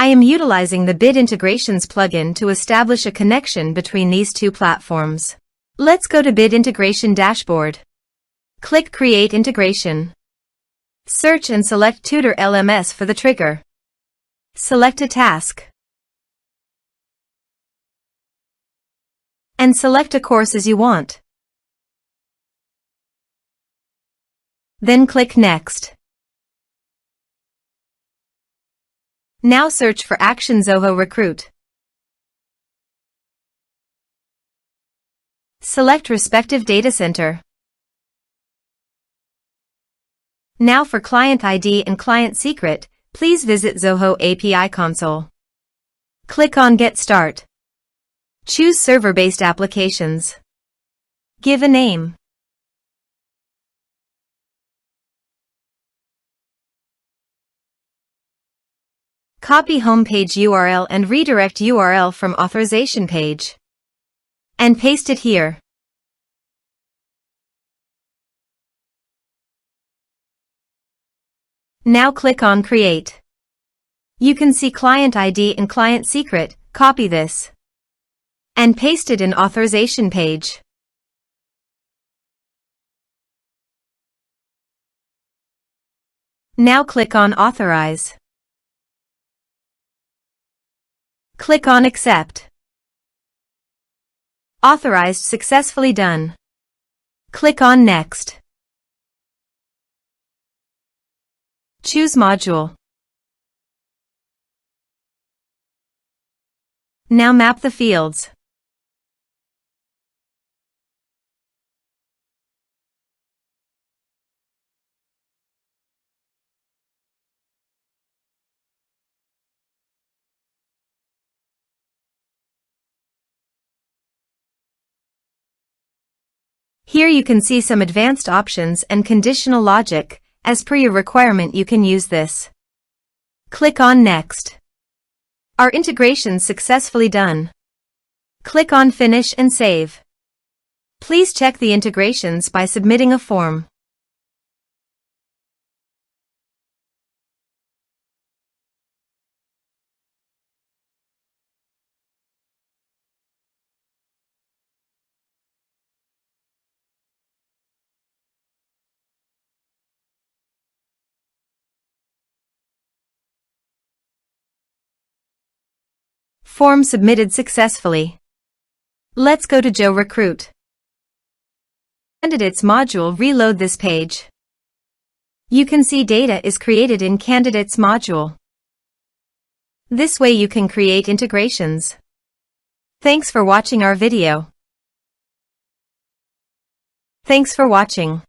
I am utilizing the Bit Integrations plugin to establish a connection between these two platforms. Let's go to Bit Integration Dashboard. Click Create Integration. Search and select Tutor LMS for the trigger. Select a task. And select a course as you want. Then click Next. Now search for Action Zoho Recruit. Select respective data center. Now for Client ID and Client Secret, please visit Zoho API Console. Click on Get Start. Choose Server-Based Applications. Give a name. Copy homepage URL and redirect URL from authorization page. And paste it here. Now click on Create. You can see Client ID and Client Secret. Copy this. And paste it in authorization page. Now click on Authorize. Click on Accept. Authorized successfully done. Click on Next. Choose Module. Now map the fields. Here you can see some advanced options and conditional logic. As per your requirement, you can use this. Click on Next. Our integration successfully done. Click on Finish and Save. Please check the integrations by submitting a form. Form submitted successfully. Let's go to Zoho Recruit. Candidates module, reload this page. You can see data is created in Candidates module. This way you can create integrations. Thanks for watching our video. Thanks for watching.